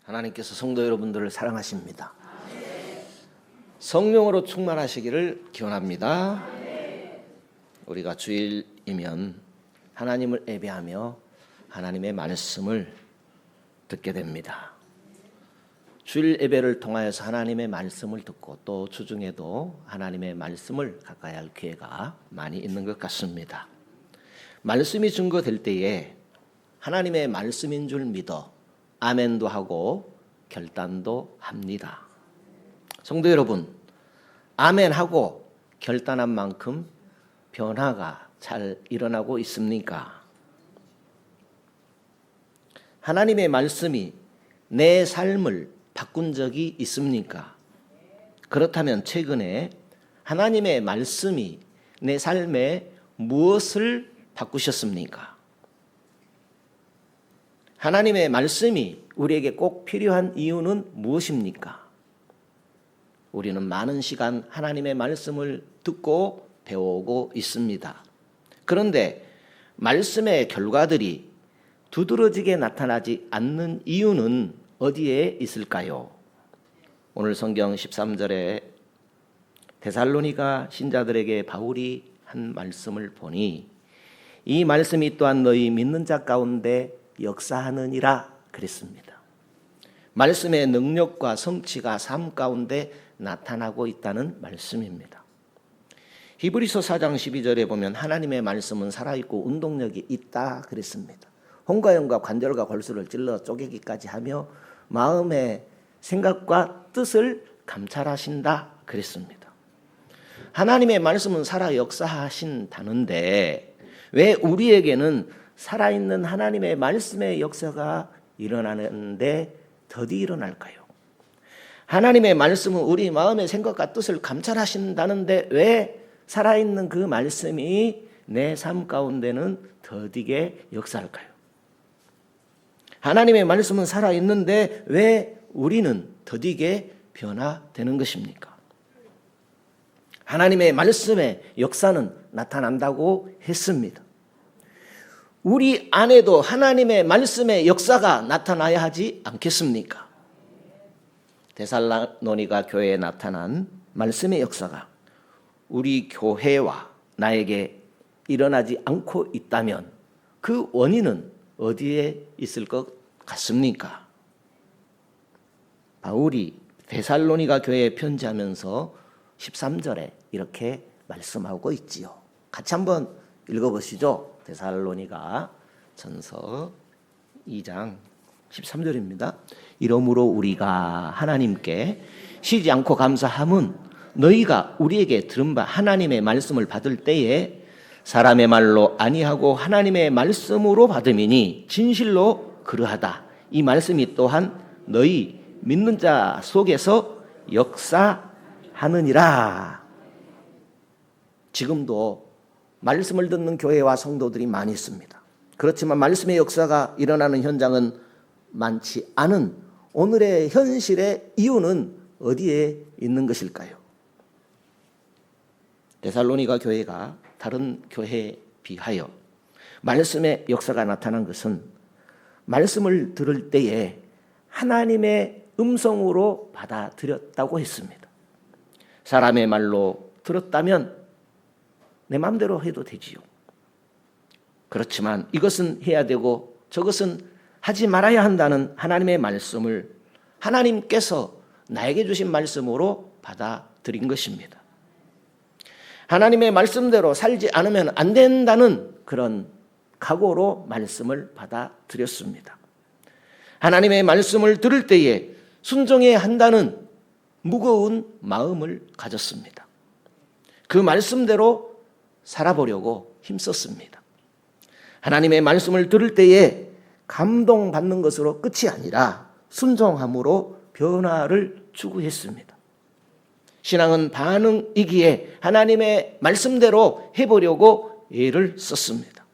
하나님께서 성도 여러분들을 사랑하십니다. 성령으로 충만하시기를 기원합니다. 우리가 주일이면 하나님을 예배하며 하나님의 말씀을 듣게 됩니다. 주일 예배를 통하여서 하나님의 말씀을 듣고 또 주중에도 하나님의 말씀을 가까이 할 기회가 많이 있는 것 같습니다. 말씀이 증거될 때에 하나님의 말씀인 줄 믿어 아멘도 하고 결단도 합니다. 성도 여러분, 아멘하고 결단한 만큼 변화가 잘 일어나고 있습니까? 하나님의 말씀이 내 삶을 바꾼 적이 있습니까? 그렇다면 최근에 하나님의 말씀이 내 삶에 무엇을 바꾸셨습니까? 하나님의 말씀이 우리에게 꼭 필요한 이유는 무엇입니까? 우리는 많은 시간 하나님의 말씀을 듣고 배우고 있습니다. 그런데 말씀의 결과들이 두드러지게 나타나지 않는 이유는 어디에 있을까요? 오늘 성경 13절에 데살로니가 신자들에게 바울이 한 말씀을 보니 이 말씀이 또한 너희 믿는 자 가운데 역사하느니라 그랬습니다. 말씀의 능력과 성취가 삶 가운데 나타나고 있다는 말씀입니다. 히브리서 4장 12절에 보면 하나님의 말씀은 살아있고 운동력이 있다 그랬습니다. 혼과 영과 관절과 골수를 찔러 쪼개기까지 하며 마음의 생각과 뜻을 감찰하신다 그랬습니다. 하나님의 말씀은 살아 역사하신다는데 왜 우리에게는 살아있는 하나님의 말씀의 역사가 일어나는데 더디 일어날까요? 하나님의 말씀은 우리 마음의 생각과 뜻을 감찰하신다는데 왜 살아있는 그 말씀이 내 삶 가운데는 더디게 역사할까요? 하나님의 말씀은 살아있는데 왜 우리는 더디게 변화되는 것입니까? 하나님의 말씀의 역사는 나타난다고 했습니다. 우리 안에도 하나님의 말씀의 역사가 나타나야 하지 않겠습니까? 데살로니가 교회에 나타난 말씀의 역사가 우리 교회와 나에게 일어나지 않고 있다면 그 원인은 어디에 있을 것 같습니까? 바울이 데살로니가 교회에 편지하면서 13절에 이렇게 말씀하고 있지요. 같이 한번 읽어보시죠. 데살로니가 전서 2장 13절입니다. 이러므로 우리가 하나님께 쉬지 않고 감사함은 너희가 우리에게 들은 바 하나님의 말씀을 받을 때에 사람의 말로 아니하고 하나님의 말씀으로 받음이니 진실로 그러하다. 이 말씀이 또한 너희 믿는 자 속에서 역사하느니라. 지금도 말씀을 듣는 교회와 성도들이 많이 있습니다. 그렇지만 말씀의 역사가 일어나는 현장은 많지 않은 오늘의 현실의 이유는 어디에 있는 것일까요? 데살로니가 교회가 다른 교회에 비하여 말씀의 역사가 나타난 것은 말씀을 들을 때에 하나님의 음성으로 받아들였다고 했습니다. 사람의 말로 들었다면 내 마음대로 해도 되지요. 그렇지만 이것은 해야 되고 저것은 하지 말아야 한다는 하나님의 말씀을 하나님께서 나에게 주신 말씀으로 받아들인 것입니다. 하나님의 말씀대로 살지 않으면 안 된다는 그런 각오로 말씀을 받아들였습니다. 하나님의 말씀을 들을 때에 순종해야 한다는 무거운 마음을 가졌습니다. 그 말씀대로 살아보려고 힘썼습니다. 하나님의 말씀을 들을 때에 감동받는 것으로 끝이 아니라 순종함으로 변화를 추구했습니다. 신앙은 반응이기에 하나님의 말씀대로 해보려고 애를 썼습니다.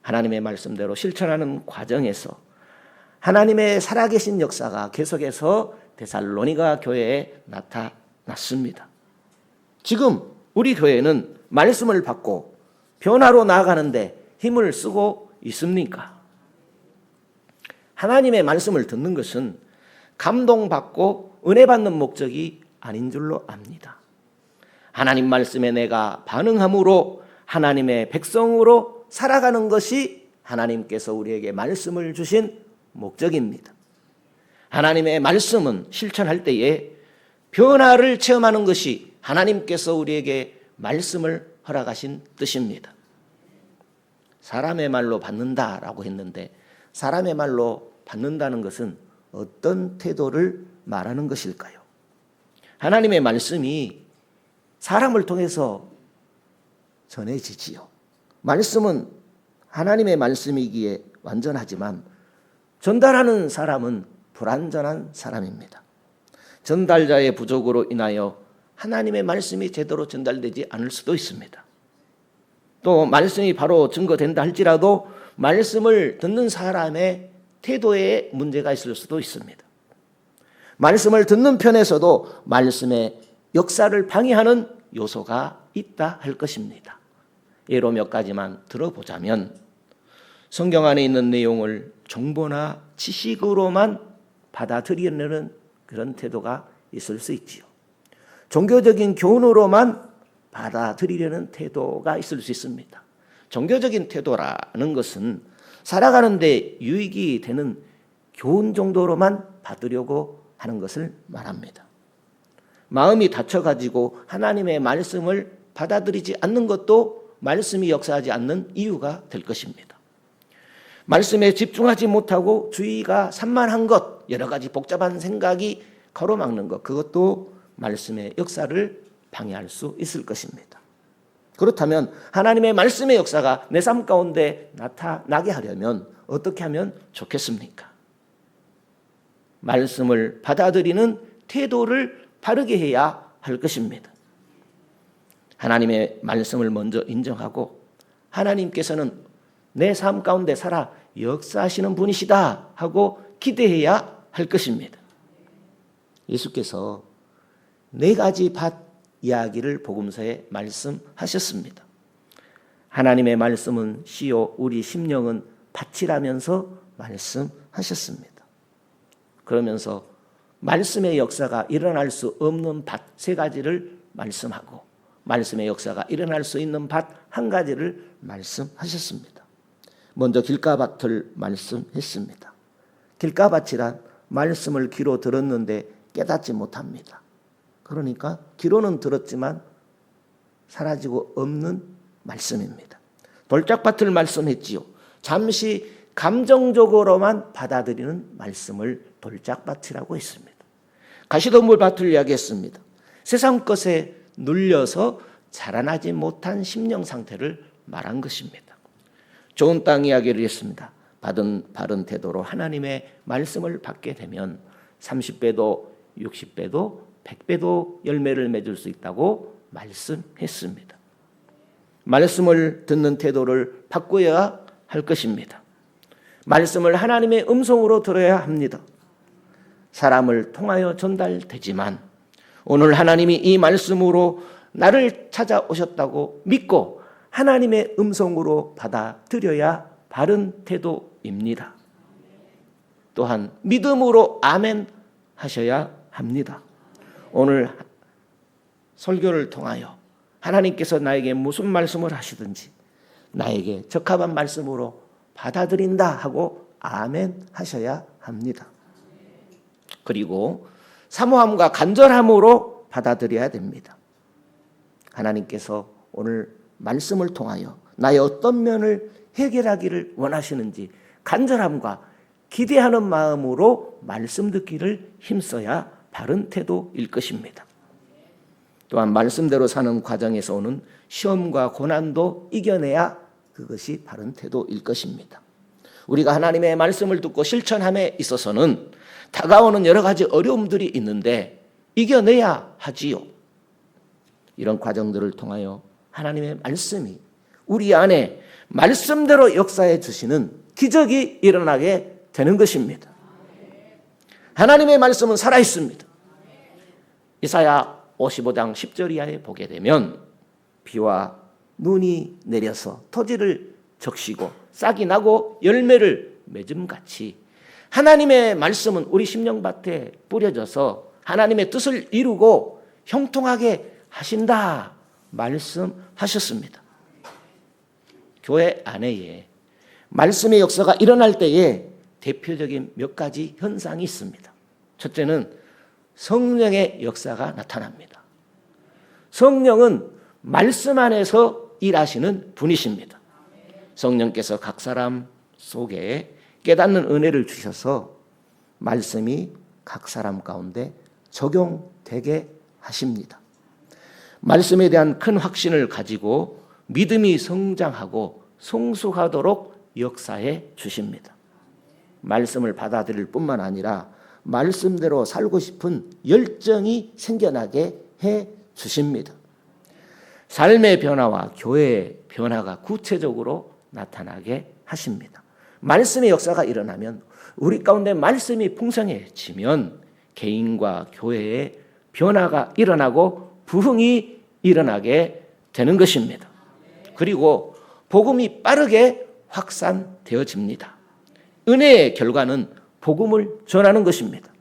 하나님의 말씀대로 실천하는 과정에서 하나님의 살아계신 역사가 계속해서 데살로니가 교회에 나타났습니다. 지금 우리 교회는 말씀을 받고 변화로 나아가는데 힘을 쓰고 있습니까? 하나님의 말씀을 듣는 것은 감동받고 은혜 받는 목적이 아닌 줄로 압니다. 하나님 말씀에 내가 반응함으로 하나님의 백성으로 살아가는 것이 하나님께서 우리에게 말씀을 주신 목적입니다. 하나님의 말씀은 실천할 때에 변화를 체험하는 것이 하나님께서 우리에게 말씀을 허락하신 뜻입니다. 사람의 말로 받는다라고 했는데 사람의 말로 받는다는 것은 어떤 태도를 말하는 것일까요? 하나님의 말씀이 사람을 통해서 전해지지요. 말씀은 하나님의 말씀이기에 완전하지만 전달하는 사람은 불완전한 사람입니다. 전달자의 부족으로 인하여 하나님의 말씀이 제대로 전달되지 않을 수도 있습니다. 또 말씀이 바로 증거된다 할지라도 말씀을 듣는 사람의 태도에 문제가 있을 수도 있습니다. 말씀을 듣는 편에서도 말씀의 역사를 방해하는 요소가 있다 할 것입니다. 예로 몇 가지만 들어보자면 성경 안에 있는 내용을 정보나 지식으로만 받아들이려는 그런 태도가 있을 수 있지요. 종교적인 교훈으로만 받아들이려는 태도가 있을 수 있습니다. 종교적인 태도라는 것은 살아가는 데 유익이 되는 교훈 정도로만 받으려고 하는 것을 말합니다. 마음이 닫혀가지고 하나님의 말씀을 받아들이지 않는 것도 말씀이 역사하지 않는 이유가 될 것입니다. 말씀에 집중하지 못하고 주의가 산만한 것, 여러 가지 복잡한 생각이 가로막는 것, 그것도 말씀의 역사를 방해할 수 있을 것입니다. 그렇다면 하나님의 말씀의 역사가 내 삶 가운데 나타나게 하려면 어떻게 하면 좋겠습니까? 말씀을 받아들이는 태도를 바르게 해야 할 것입니다. 하나님의 말씀을 먼저 인정하고 하나님께서는 내 삶 가운데 살아 역사하시는 분이시다 하고 기대해야 할 것입니다. 예수께서 4가지 밭 이야기를 복음서에 말씀하셨습니다. 하나님의 말씀은 씨요 우리 심령은 밭이라면서 말씀하셨습니다. 그러면서 말씀의 역사가 일어날 수 없는 밭 3가지를 말씀하고 말씀의 역사가 일어날 수 있는 밭 1가지를 말씀하셨습니다. 먼저 길가밭을 말씀했습니다. 길가밭이란 말씀을 귀로 들었는데 깨닫지 못합니다. 그러니까 귀로는 들었지만 사라지고 없는 말씀입니다. 돌짝밭을 말씀했지요. 잠시 감정적으로만 받아들이는 말씀을 돌짝밭이라고 했습니다. 가시덤불 밭을 이야기했습니다. 세상 것에 눌려서 자라나지 못한 심령 상태를 말한 것입니다. 좋은 땅 이야기를 했습니다. 바른 태도로 하나님의 말씀을 받게 되면 30배도 60배도 100배도 열매를 맺을 수 있다고 말씀했습니다. 말씀을 듣는 태도를 바꿔야 할 것입니다. 말씀을 하나님의 음성으로 들어야 합니다. 사람을 통하여 전달되지만 오늘 하나님이 이 말씀으로 나를 찾아오셨다고 믿고 하나님의 음성으로 받아들여야 바른 태도입니다. 또한 믿음으로 아멘 하셔야 합니다. 오늘 설교를 통하여 하나님께서 나에게 무슨 말씀을 하시든지 나에게 적합한 말씀으로 받아들인다 하고 아멘 하셔야 합니다. 그리고 사모함과 간절함으로 받아들여야 됩니다. 하나님께서 오늘 말씀을 통하여 나의 어떤 면을 해결하기를 원하시는지 간절함과 기대하는 마음으로 말씀 듣기를 힘써야 바른 태도일 것입니다. 또한 말씀대로 사는 과정에서 오는 시험과 고난도 이겨내야 그것이 바른 태도일 것입니다. 우리가 하나님의 말씀을 듣고 실천함에 있어서는 다가오는 여러 가지 어려움들이 있는데 이겨내야 하지요. 이런 과정들을 통하여 하나님의 말씀이 우리 안에 말씀대로 역사해 주시는 기적이 일어나게 되는 것입니다. 하나님의 말씀은 살아있습니다. 이사야 55장 10절 이하에 보게 되면 비와 눈이 내려서 토지를 적시고 싹이 나고 열매를 맺음같이 하나님의 말씀은 우리 심령밭에 뿌려져서 하나님의 뜻을 이루고 형통하게 하신다 말씀하셨습니다. 교회 안에 말씀의 역사가 일어날 때에 대표적인 몇 가지 현상이 있습니다. 첫째는 성령의 역사가 나타납니다. 성령은 말씀 안에서 일하시는 분이십니다. 성령께서 각 사람 속에 깨닫는 은혜를 주셔서 말씀이 각 사람 가운데 적용되게 하십니다. 말씀에 대한 큰 확신을 가지고 믿음이 성장하고 성숙하도록 역사해 주십니다. 말씀을 받아들일 뿐만 아니라 말씀대로 살고 싶은 열정이 생겨나게 해 주십니다. 삶의 변화와 교회의 변화가 구체적으로 나타나게 하십니다. 말씀의 역사가 일어나면 우리 가운데 말씀이 풍성해지면 개인과 교회의 변화가 일어나고 부흥이 일어나게 되는 것입니다. 그리고 복음이 빠르게 확산되어집니다. 은혜의 결과는 복음을 전하는 것입니다.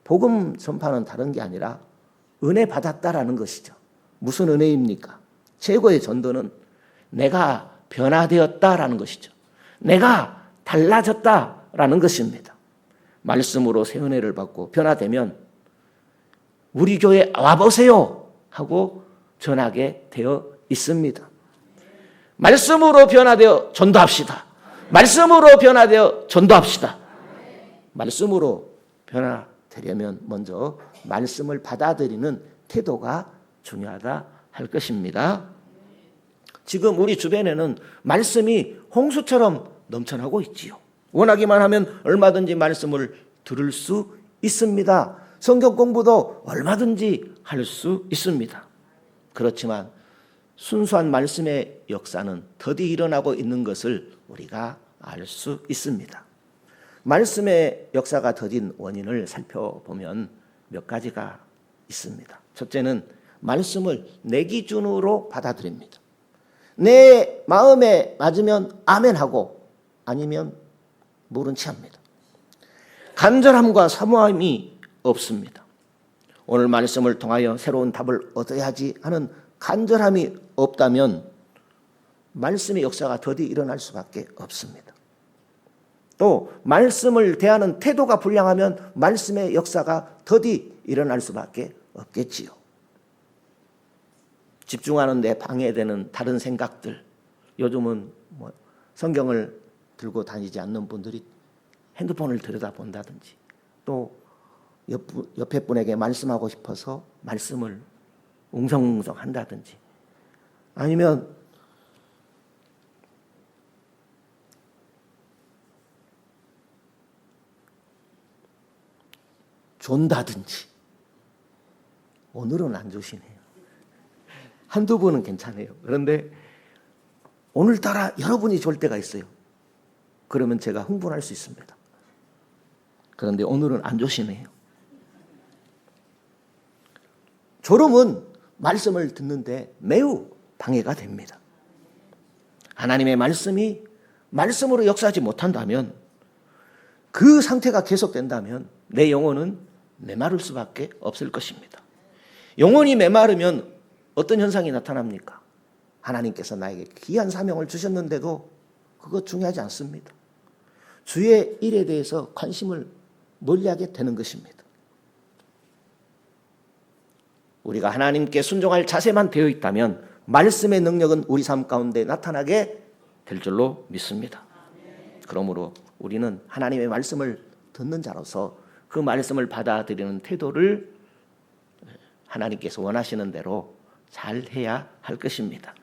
복음 전파는 다른 게 아니라 은혜 받았다라는 것이죠. 무슨 은혜입니까? 최고의 전도는 내가 변화되었다라는 것이죠. 내가 달라졌다라는 것입니다. 말씀으로 새 은혜를 받고 변화되면 우리 교회에 와보세요 하고 전하게 되어 있습니다. 말씀으로 변화되어 전도합시다. 말씀으로 변화되어 전도합시다. 말씀으로 변화되려면 먼저 말씀을 받아들이는 태도가 중요하다 할 것입니다. 지금 우리 주변에는 말씀이 홍수처럼 넘쳐나고 있지요. 원하기만 하면 얼마든지 말씀을 들을 수 있습니다. 성경 공부도 얼마든지 할 수 있습니다. 그렇지만 순수한 말씀의 역사는 더디 일어나고 있는 것을 우리가 알 수 있습니다. 말씀의 역사가 더딘 원인을 살펴보면 몇 가지가 있습니다. 첫째는 말씀을 내 기준으로 받아들입니다. 내 마음에 맞으면 아멘하고 아니면 모른 체 합니다. 간절함과 사모함이 없습니다. 오늘 말씀을 통하여 새로운 답을 얻어야지 하는 간절함이 없다면 말씀의 역사가 더디 일어날 수밖에 없습니다. 또 말씀을 대하는 태도가 불량하면 말씀의 역사가 더디 일어날 수밖에 없겠지요. 집중하는 데 방해되는 다른 생각들, 요즘은 성경을 들고 다니지 않는 분들이 핸드폰을 들여다본다든지 또 옆에 분에게 말씀하고 싶어서 말씀을 웅성웅성 한다든지 아니면 존다든지. 오늘은 안 조시네요. 한두 번은 괜찮아요. 그런데 오늘따라 여러분이 졸 때가 있어요. 그러면 제가 흥분할 수 있습니다. 그런데 오늘은 안 조시네요. 졸음은 말씀을 듣는데 매우 방해가 됩니다. 하나님의 말씀이 말씀으로 역사하지 못한다면, 그 상태가 계속된다면 내 영혼은 메마를 수밖에 없을 것입니다. 영혼이 메마르면 어떤 현상이 나타납니까? 하나님께서 나에게 귀한 사명을 주셨는데도 그거 중요하지 않습니다. 주의 일에 대해서 관심을 멀리하게 되는 것입니다. 우리가 하나님께 순종할 자세만 되어 있다면 말씀의 능력은 우리 삶 가운데 나타나게 될 줄로 믿습니다. 그러므로 우리는 하나님의 말씀을 듣는 자로서 그 말씀을 받아들이는 태도를 하나님께서 원하시는 대로 잘 해야 할 것입니다.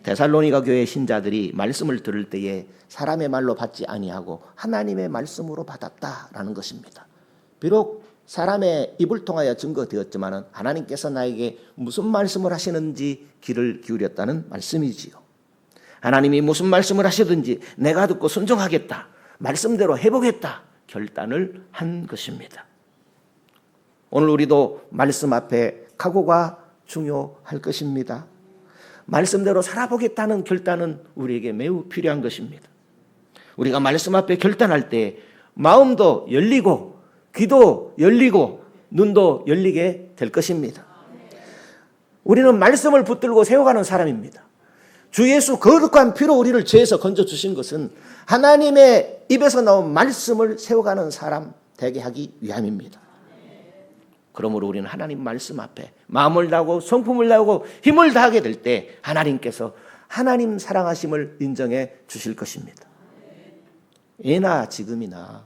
데살로니가 교회 신자들이 말씀을 들을 때에 사람의 말로 받지 아니하고 하나님의 말씀으로 받았다라는 것입니다. 비록 사람의 입을 통하여 증거되었지만 하나님께서 나에게 무슨 말씀을 하시는지 귀를 기울였다는 말씀이지요. 하나님이 무슨 말씀을 하시든지 내가 듣고 순종하겠다, 말씀대로 해보겠다 결단을 한 것입니다. 오늘 우리도 말씀 앞에 각오가 중요할 것입니다. 말씀대로 살아보겠다는 결단은 우리에게 매우 필요한 것입니다. 우리가 말씀 앞에 결단할 때 마음도 열리고 귀도 열리고 눈도 열리게 될 것입니다. 우리는 말씀을 붙들고 세워가는 사람입니다. 주 예수 거룩한 피로 우리를 죄에서 건져주신 것은 하나님의 입에서 나온 말씀을 세워가는 사람 되게 하기 위함입니다. 그러므로 우리는 하나님 말씀 앞에 마음을 다하고 성품을 다하고 힘을 다하게 될 때 하나님께서 하나님 사랑하심을 인정해 주실 것입니다. 예나 지금이나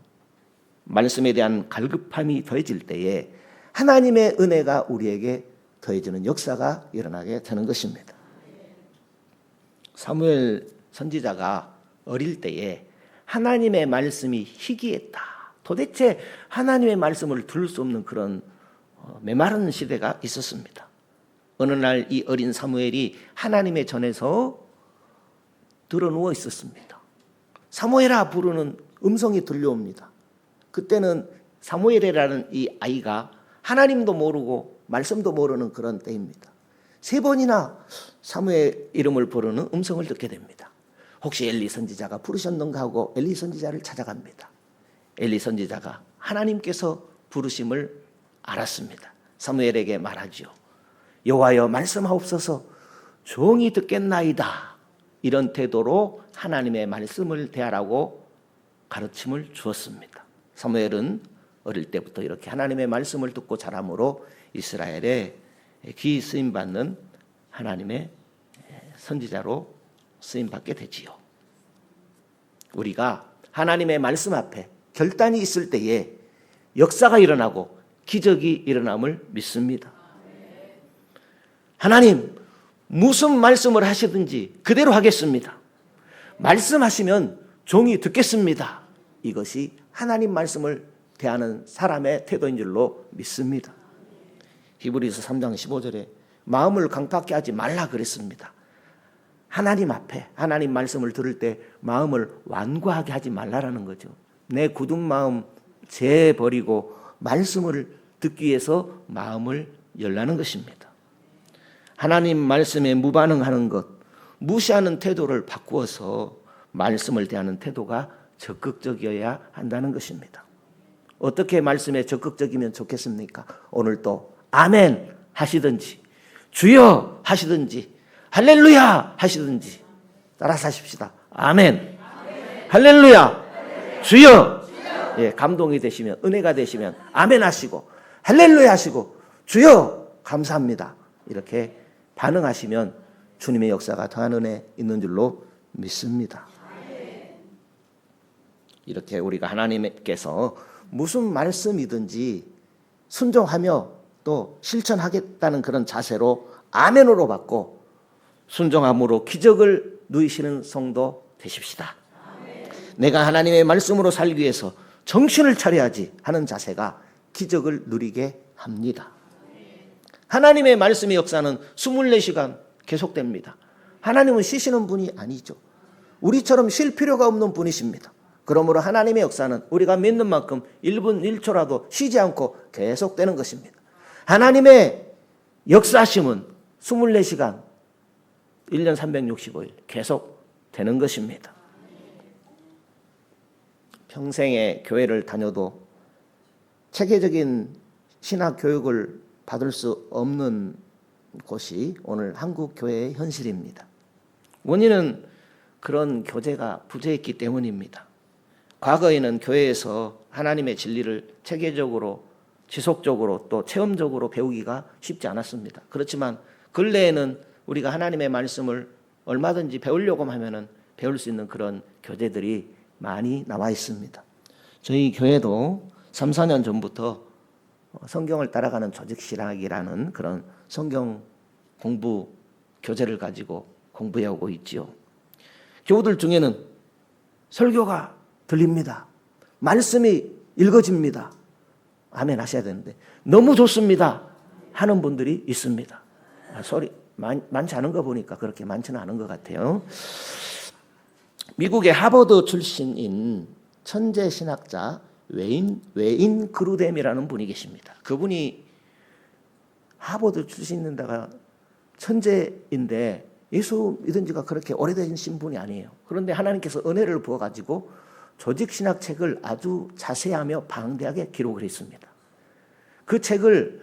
말씀에 대한 갈급함이 더해질 때에 하나님의 은혜가 우리에게 더해지는 역사가 일어나게 되는 것입니다. 사무엘 선지자가 어릴 때에 하나님의 말씀이 희귀했다. 도대체 하나님의 말씀을 들을 수 없는 그런 메마른 시대가 있었습니다. 어느 날 이 어린 사무엘이 하나님의 전에서 드러누워 있었습니다. 사무엘아 부르는 음성이 들려옵니다. 그때는 사무엘이라는 이 아이가 하나님도 모르고 말씀도 모르는 그런 때입니다. 3번이나 사무엘 이름을 부르는 음성을 듣게 됩니다. 혹시 엘리 선지자가 부르셨는가 하고 엘리 선지자를 찾아갑니다. 엘리 선지자가 하나님께서 부르심을 알았습니다. 사무엘에게 말하지요. 여호와여 말씀하옵소서 종이 듣겠나이다. 이런 태도로 하나님의 말씀을 대하라고 가르침을 주었습니다. 사무엘은 어릴 때부터 이렇게 하나님의 말씀을 듣고 자라므로 이스라엘에 귀 쓰임받는 하나님의 선지자로 쓰임받게 되지요. 우리가 하나님의 말씀 앞에 결단이 있을 때에 역사가 일어나고 기적이 일어남을 믿습니다. 하나님 무슨 말씀을 하시든지 그대로 하겠습니다. 말씀하시면 종이 듣겠습니다. 이것이 하나님 말씀을 대하는 사람의 태도인 줄로 믿습니다. 히브리서 3장 15절에 마음을 강팍케 하지 말라 그랬습니다. 하나님 앞에 하나님 말씀을 들을 때 마음을 완고하게 하지 말라라는 거죠. 내 굳은 마음 재버리고 말씀을 듣기 위해서 마음을 열라는 것입니다. 하나님 말씀에 무반응하는 것, 무시하는 태도를 바꾸어서 말씀을 대하는 태도가 적극적이어야 한다는 것입니다. 어떻게 말씀에 적극적이면 좋겠습니까? 오늘 또 아멘 하시든지 주여 하시든지 할렐루야 하시든지 따라서 하십시다. 아멘, 할렐루야, 주여. 예, 감동이 되시면 은혜가 되시면 아멘 하시고 할렐루야 하시고 주여 감사합니다. 이렇게 반응하시면 주님의 역사가 더한 은혜 있는 줄로 믿습니다. 이렇게 우리가 하나님께서 무슨 말씀이든지 순종하며 또 실천하겠다는 그런 자세로 아멘으로 받고 순종함으로 기적을 누리시는 성도 되십시다. 내가 하나님의 말씀으로 살기 위해서 정신을 차려야지 하는 자세가 기적을 누리게 합니다. 하나님의 말씀의 역사는 24시간 계속됩니다. 하나님은 쉬시는 분이 아니죠. 우리처럼 쉴 필요가 없는 분이십니다. 그러므로 하나님의 역사는 우리가 믿는 만큼 1분 1초라도 쉬지 않고 계속되는 것입니다. 하나님의 역사심은 24시간 1년 365일 계속 되는 것입니다. 평생에 교회를 다녀도 체계적인 신학 교육을 받을 수 없는 곳이 오늘 한국 교회의 현실입니다. 원인은 그런 교재가 부재했기 때문입니다. 과거에는 교회에서 하나님의 진리를 체계적으로 지속적으로 또 체험적으로 배우기가 쉽지 않았습니다. 그렇지만 근래에는 우리가 하나님의 말씀을 얼마든지 배우려고 하면은 배울 수 있는 그런 교재들이 많이 나와 있습니다. 저희 교회도 3, 4년 전부터 성경을 따라가는 조직신학이라는 그런 성경 공부 교재를 가지고 공부해오고 있지요. 교우들 중에는 설교가 들립니다. 말씀이 읽어집니다. 아멘 하셔야 되는데 너무 좋습니다 하는 분들이 있습니다. 소리 많지 않은 거 보니까 그렇게 많지는 않은 것 같아요. 미국의 하버드 출신인 천재 신학자 웨인 그루뎀이라는 분이 계십니다. 그분이 하버드 출신인데다가 천재인데 예수 믿은 지가 그렇게 오래되신 분이 아니에요. 그런데 하나님께서 은혜를 부어가지고 조직신학책을 아주 자세하며 방대하게 기록을 했습니다. 그 책을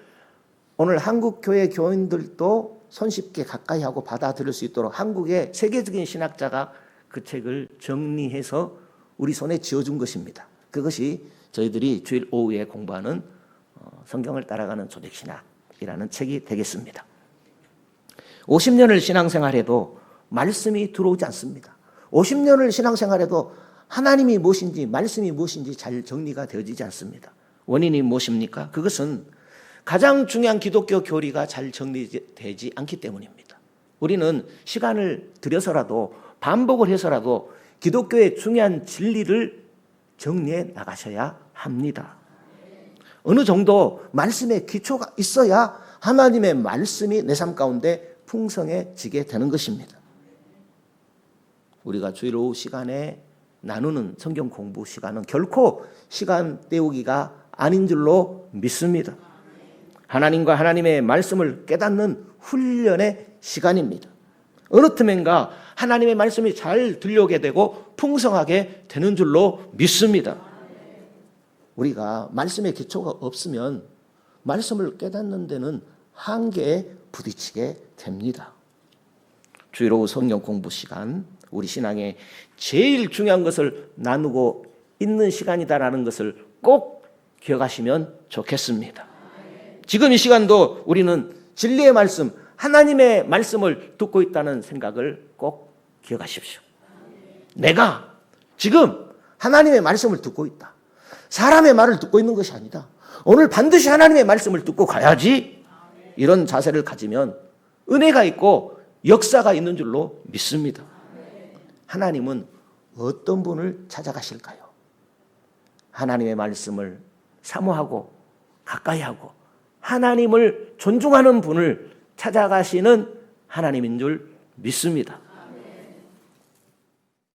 오늘 한국교회 교인들도 손쉽게 가까이 하고 받아들일 수 있도록 한국의 세계적인 신학자가 그 책을 정리해서 우리 손에 쥐어준 것입니다. 그것이 저희들이 주일 오후에 공부하는 성경을 따라가는 조직신학이라는 책이 되겠습니다. 50년을 신앙생활해도 말씀이 들어오지 않습니다. 50년을 신앙생활해도 하나님이 무엇인지 말씀이 무엇인지 잘 정리가 되어지지 않습니다. 원인이 무엇입니까? 그것은 가장 중요한 기독교 교리가 잘 정리되지 않기 때문입니다. 우리는 시간을 들여서라도 반복을 해서라도 기독교의 중요한 진리를 정리해 나가셔야 합니다. 어느 정도 말씀의 기초가 있어야 하나님의 말씀이 내 삶 가운데 풍성해지게 되는 것입니다. 우리가 주일 오후 시간에 나누는 성경 공부 시간은 결코 시간 때우기가 아닌 줄로 믿습니다. 하나님과 하나님의 말씀을 깨닫는 훈련의 시간입니다. 어느 틈엔가 하나님의 말씀이 잘 들려오게 되고 풍성하게 되는 줄로 믿습니다. 우리가 말씀의 기초가 없으면 말씀을 깨닫는 데는 한계에 부딪히게 됩니다. 주일 오후 성경 공부 시간, 우리 신앙에 제일 중요한 것을 나누고 있는 시간이다라는 것을 꼭 기억하시면 좋겠습니다. 지금 이 시간도 우리는 진리의 말씀, 하나님의 말씀을 듣고 있다는 생각을 꼭 기억하십시오. 내가 지금 하나님의 말씀을 듣고 있다. 사람의 말을 듣고 있는 것이 아니다. 오늘 반드시 하나님의 말씀을 듣고 가야지. 이런 자세를 가지면 은혜가 있고 역사가 있는 줄로 믿습니다. 하나님은 어떤 분을 찾아가실까요? 하나님의 말씀을 사모하고 가까이 하고 하나님을 존중하는 분을 찾아가시는 하나님인 줄 믿습니다.